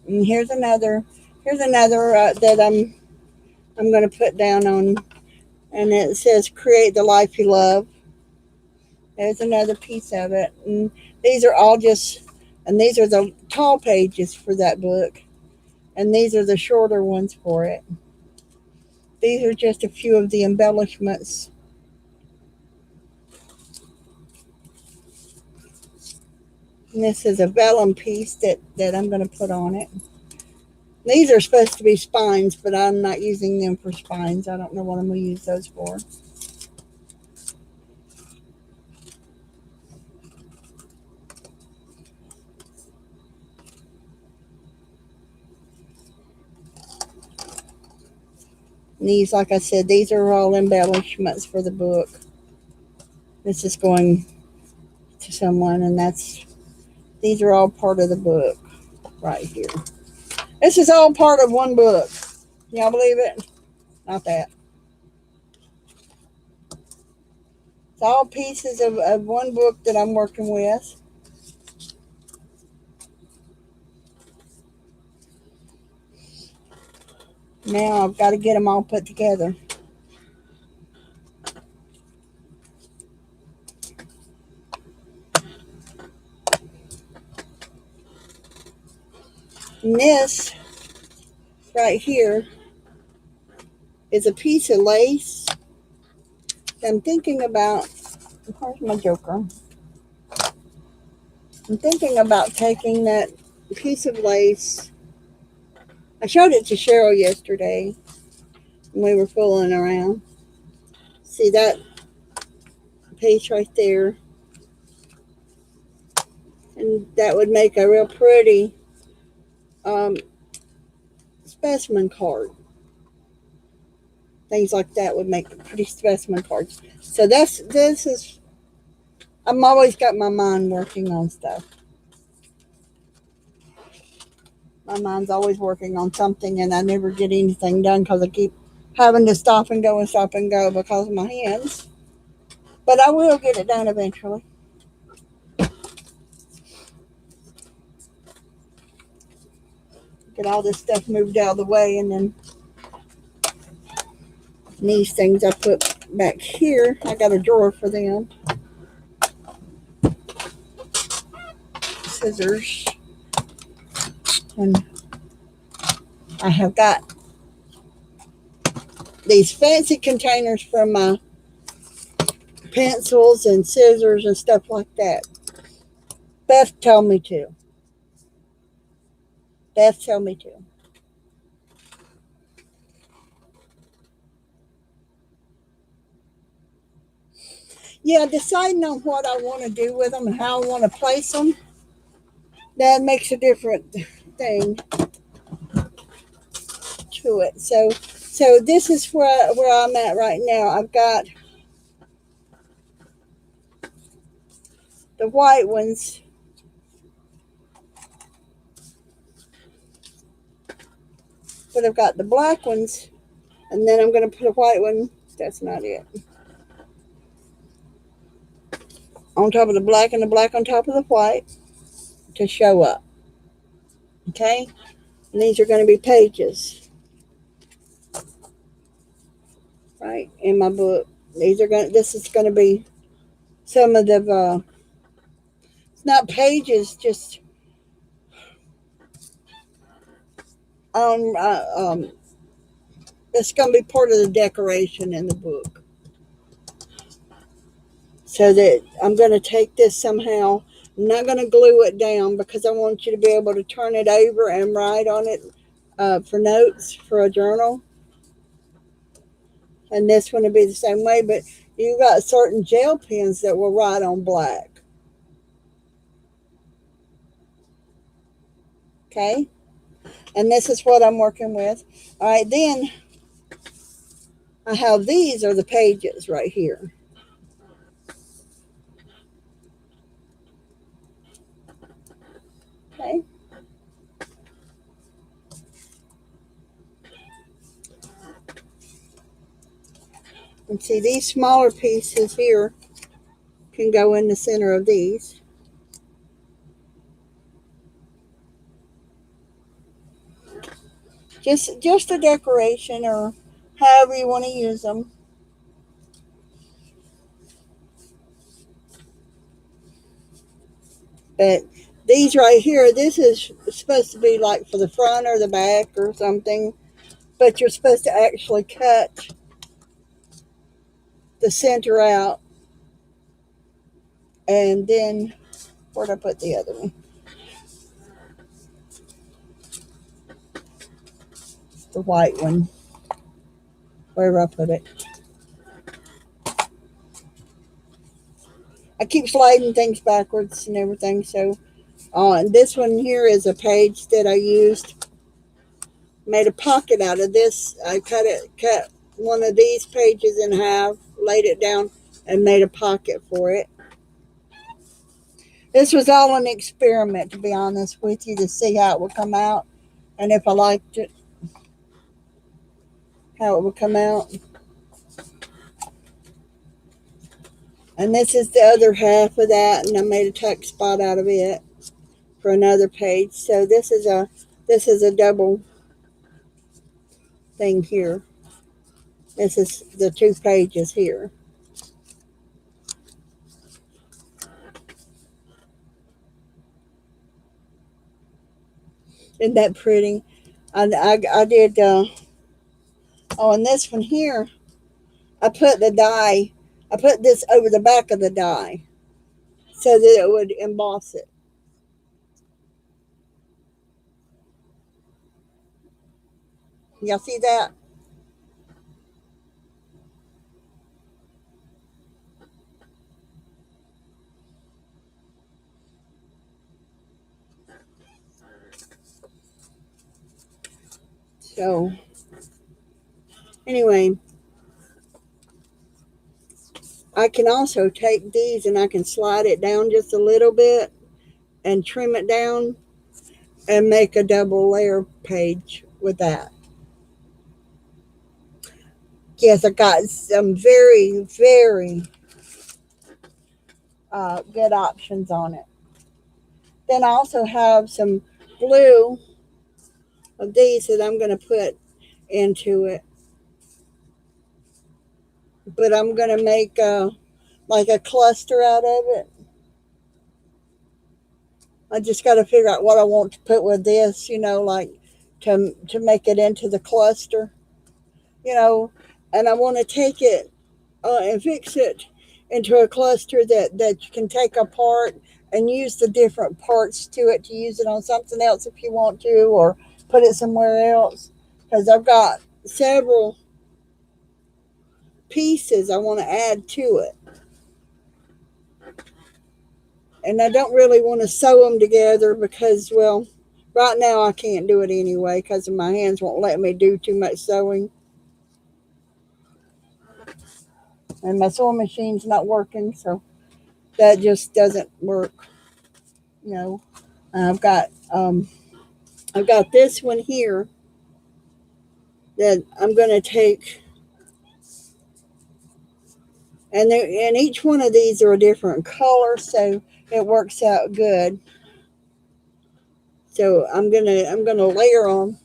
And here's another that I'm going to put down on, and it says "Create the life you love." There's another piece of it, and these are all and these are the tall pages for that book, and these are the shorter ones for it. These are just a few of the embellishments. And this is a vellum piece that I'm going to put on it. These are supposed to be spines, but I'm not using them for spines. I don't know what I'm going to use those for. And these, like I said, these are all embellishments for the book. This is going to someone, and these are all part of the book right here. This is all part of one book. Y'all believe it? Not that. It's all pieces of one book that I'm working with. Now I've got to get them all put together. And this right here is a piece of lace. I'm thinking about, where's my joker? I'm thinking about taking that piece of lace. I showed it to Cheryl yesterday when we were fooling around. See that piece right there? And that would make a real pretty um, specimen card. Things like that would make pretty specimen cards. So this is, I'm always got my mind working on stuff. My mind's always working on something, and I never get anything done because I keep having to stop and go because of my hands. But I will get it done eventually. Get all this stuff moved out of the way, and then these things I put back here. I got a drawer for them. Scissors. And I have got these fancy containers for my pencils and scissors and stuff like that. Beth told me to. Beth told me to. Yeah, deciding on what I want to do with them and how I want to place them, that makes a different thing to it. So this is where I'm at right now. I've got the white ones. But I've got the black ones, and then I'm going to put a white one. That's not it. On top of the black, and the black on top of the white to show up. Okay? And these are going to be pages. Right? In my book. This is going to be some of the, it's not pages, just it's going to be part of the decoration in the book. So that I'm going to take this somehow. I'm not going to glue it down because I want you to be able to turn it over and write on it for notes for a journal. And this one will be the same way, but you got certain gel pens that will write on black. Okay? And this is what I'm working with. All right, then I have these are the pages right here. Okay? And see, these smaller pieces here can go in the center of these. Just a decoration or however you want to use them. But these right here, this is supposed to be like for the front or the back or something. But you're supposed to actually cut the center out. And then, where'd I put the other one? The white one. Where did I put it? I keep sliding things backwards and everything. So, and this one here is a page that I used. Made a pocket out of this. I cut one of these pages in half, laid it down, and made a pocket for it. This was all an experiment, to be honest with you, to see how it would come out and if I liked it, how it would come out. And this is the other half of that, and I made a tuck spot out of it for another page. So this is a double thing here. This is the 2 pages here. Isn't that pretty? I did, and this one here, I put the die, I put this over the back of the die so that it would emboss it. Y'all see that? So anyway, I can also take these and I can slide it down just a little bit and trim it down and make a double layer page with that. Yes, I got some very, very good options on it. Then I also have some blue of these that I'm going to put into it. But I'm going to make like a cluster out of it. I just got to figure out what I want to put with this, like to make it into the cluster, you know, and I want to take it and fix it into a cluster that you can take apart and use the different parts to it to use it on something else if you want to, or put it somewhere else. Because I've got several pieces I want to add to it. And I don't really want to sew them together because, well, right now I can't do it anyway because my hands won't let me do too much sewing. And my sewing machine's not working, so that just doesn't work. You know, I've got this one here that I'm going to take, and each one of these are a different color, so it works out good. So I'm gonna layer them,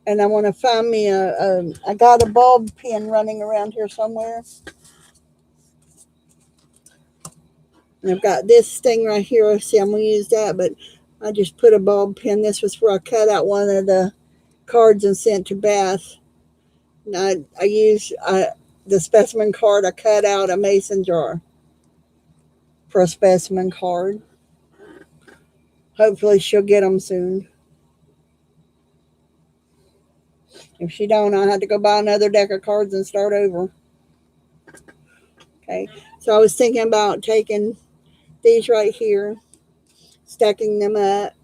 and I want to find me I got a bulb pin running around here somewhere, and I've got this thing right here. See, I'm gonna use that, but I just put a bulb pin. This was where I cut out one of the cards and sent to Beth. And I used the specimen card. I cut out a mason jar for a specimen card. Hopefully she'll get them soon. If she don't, I'll have to go buy another deck of cards and start over. Okay, so I was thinking about taking these right here, stacking them up,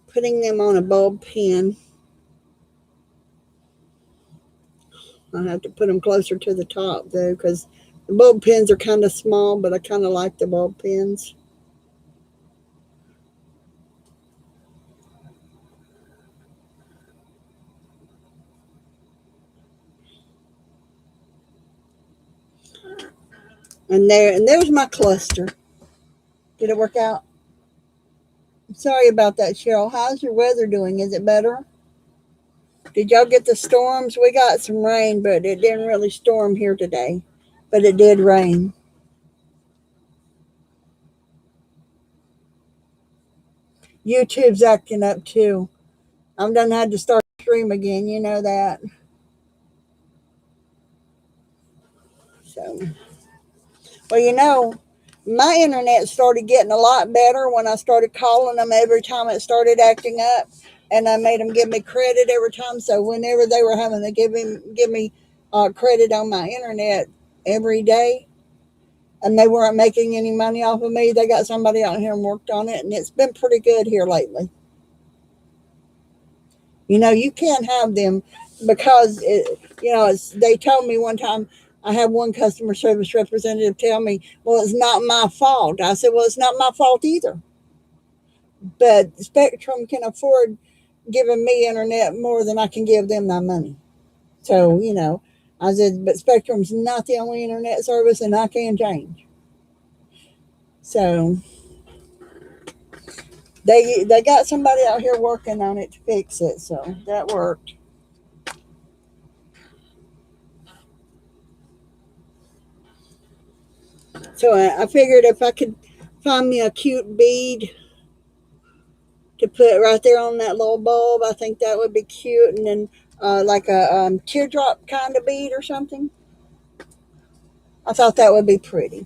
putting them on a bulb pin. I'll have to put them closer to the top though, because the bulb pins are kind of small, but I kind of like the bulb pins. And there's my cluster. Did it work out? Sorry about that, Cheryl. How's your weather doing? Is it better? Did y'all get the storms? We got some rain, but it didn't really storm here today. But it did rain. YouTube's acting up too. I've done had to start stream again, you know that. So, well, my internet started getting a lot better when I started calling them every time it started acting up, and I made them give me credit every time. So whenever they were having to give me credit on my internet every day, and they weren't making any money off of me, they got somebody out here and worked on it, and it's been pretty good here lately. You can't have them because they told me one time. I had one customer service representative tell me, well, it's not my fault. I said, well, it's not my fault either. But Spectrum can afford giving me internet more than I can give them my money. So, I said, but Spectrum's not the only internet service, and I can change. So they got somebody out here working on it to fix it. So that worked. So I figured if I could find me a cute bead to put right there on that little bulb, I think that would be cute. And then like a teardrop kind of bead or something. I thought that would be pretty.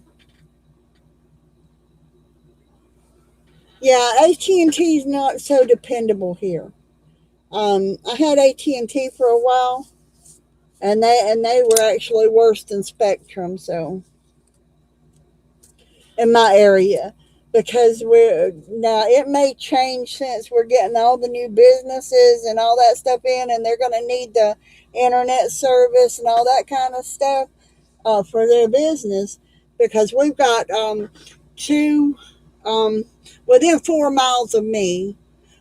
Yeah, AT&T is not so dependable here. I had AT&T for a while, and they were actually worse than Spectrum. So in my area, because we're now it may change since we're getting all the new businesses and all that stuff in, and they're going to need the internet service and all that kind of stuff for their business, because we've got two within 4 miles of me.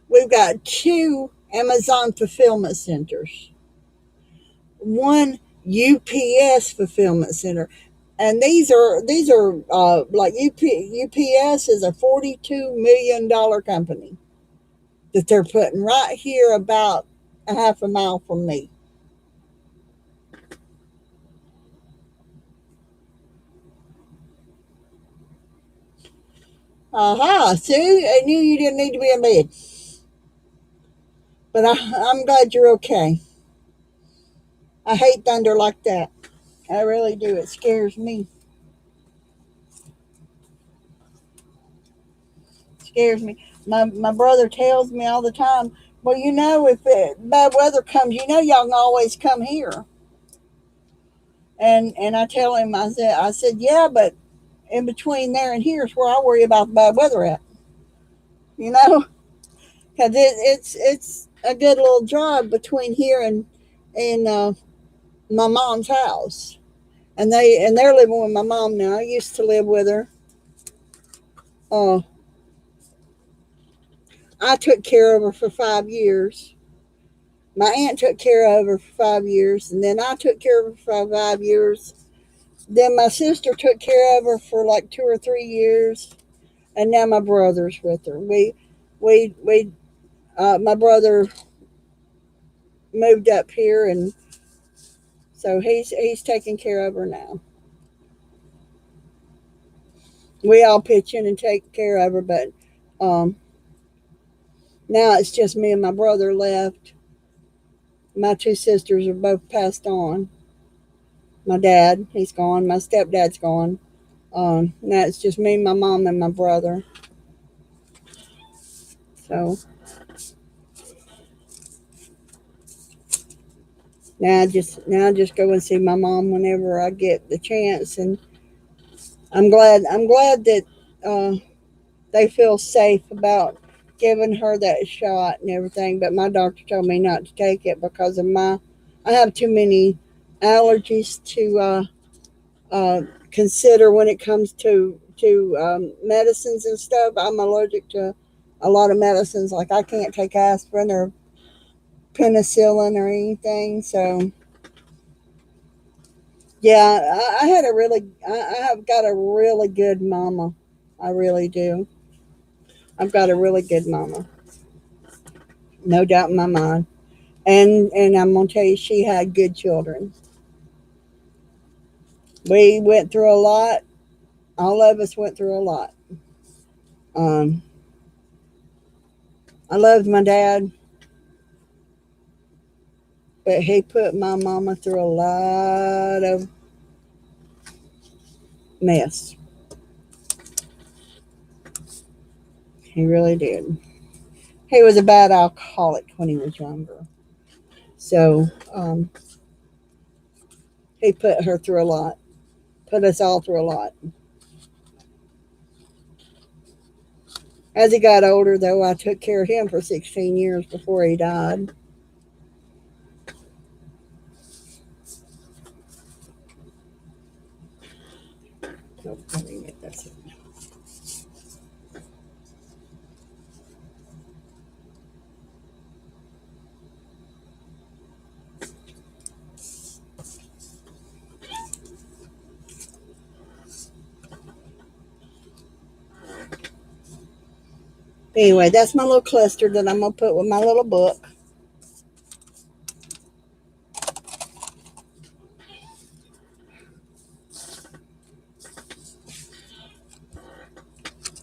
We've got two Amazon fulfillment centers, one UPS fulfillment center, and these are like UPS is a $42 million company that they're putting right here about a half a mile from me. Aha! See, I knew you didn't need to be in bed, but I'm glad you're okay. I hate thunder like that. I really do. It scares me. Scares me. My brother tells me all the time, well, if bad weather comes, y'all can always come here. And I tell him, I said, yeah, but in between there and here is where I worry about the bad weather at. You know, because it's a good little drive between here and my mom's house, and they're living with my mom now. I used to live with her. Uh, I took care of her for 5 years. My aunt took care of her for 5 years, and then I took care of her for 5 years. Then my sister took care of her for like 2 or 3 years, and now my brother's with her. My brother moved up here, and so he's taking care of her now. We all pitch in and take care of her, but um, now it's just me and my brother left. My two sisters are both passed on. My dad, he's gone. My stepdad's gone. Now it's just me, my mom, and my brother. So now I just go and see my mom whenever I get the chance, and I'm glad that uh, they feel safe about giving her that shot and everything. But my doctor told me not to take it because I have too many allergies to consider when it comes to medicines and stuff. I'm allergic to a lot of medicines. Like I can't take aspirin or penicillin or anything. So yeah, I have got a really good mama. I really do. I've got a really good mama, no doubt in my mind. And I'm gonna tell you, she had good children. We went through a lot. All of us went through a lot. Um, I loved my dad, but he put my mama through a lot of mess. He really did. He was a bad alcoholic when he was younger. So he put her through a lot, put us all through a lot. As he got older, though, I took care of him for 16 years before he died. Oh, let me get this. Anyway, that's my little cluster that I'm going to put with my little book.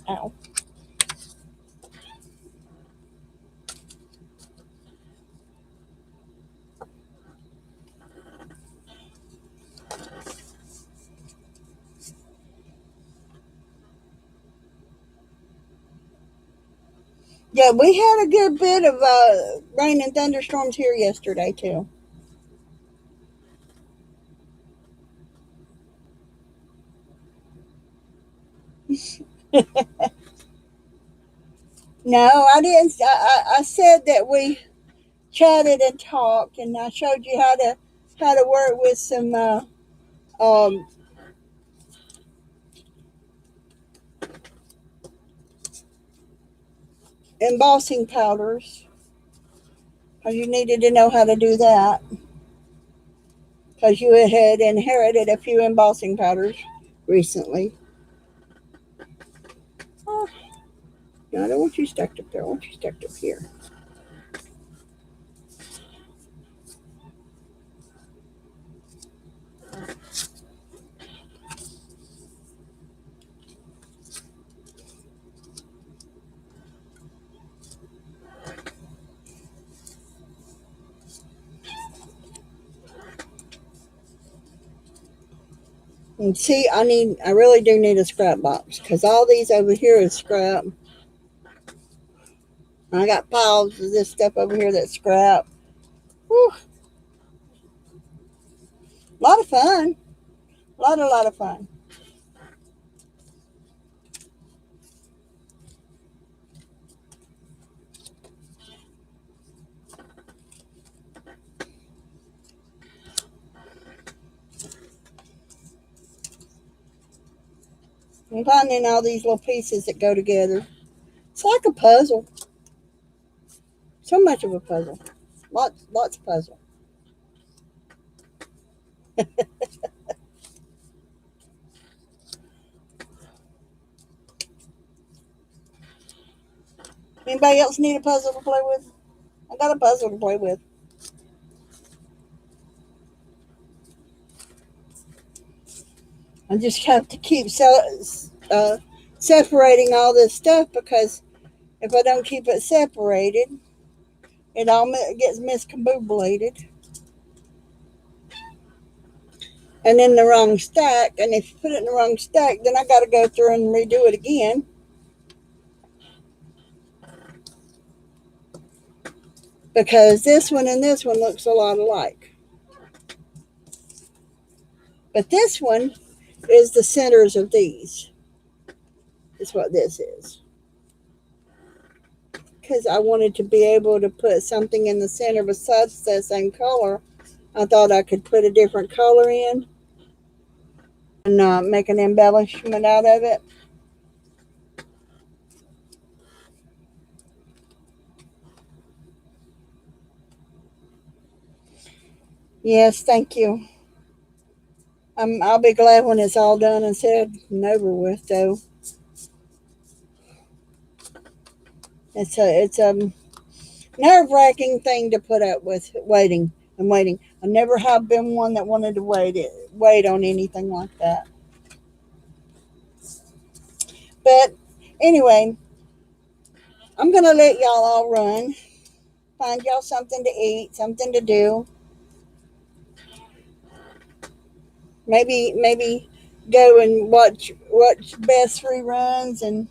Ow. Yeah, we had a good bit of rain and thunderstorms here yesterday too. No, I didn't. I said that we chatted and talked, and I showed you how to work with some um, embossing powders because you needed to know how to do that because you had inherited a few embossing powders recently. Oh, no, I don't want you stacked up there. I want you stacked up here. And see, I really do need a scrap box because all these over here is scrap. I got piles of this stuff over here that's scrap. Whew, a lot of fun. A lot of fun. I'm finding all these little pieces that go together. It's like a puzzle. So much of a puzzle. Lots of puzzle. Anybody else need a puzzle to play with? I got a puzzle to play with. I just have to keep separating all this stuff because if I don't keep it separated, it all gets miscombobulated and in the wrong stack. And if you put it in the wrong stack, then I got to go through and redo it again. Because this one and this one looks a lot alike. But this one is the centers of these. Is what this is. Because I wanted to be able to put something in the center besides the same color. I thought I could put a different color in and make an embellishment out of it. Yes, thank you. I'll be glad when it's all done and said and over with, though. It's a nerve-wracking thing to put up with, waiting and waiting. I never have been one that wanted to wait on anything like that. But anyway, I'm gonna let y'all all run. Find y'all something to eat, something to do. Maybe go and watch best reruns and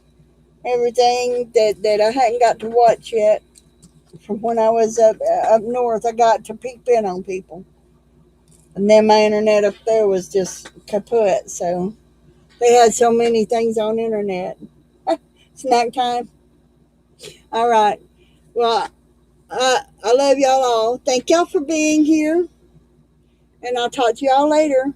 everything that I hadn't got to watch yet. From when I was up north, I got to peek in on people, and then my internet up there was just kaput. So they had so many things on internet. Snack time. All right. Well, I love y'all all. Thank y'all for being here, and I'll talk to y'all later.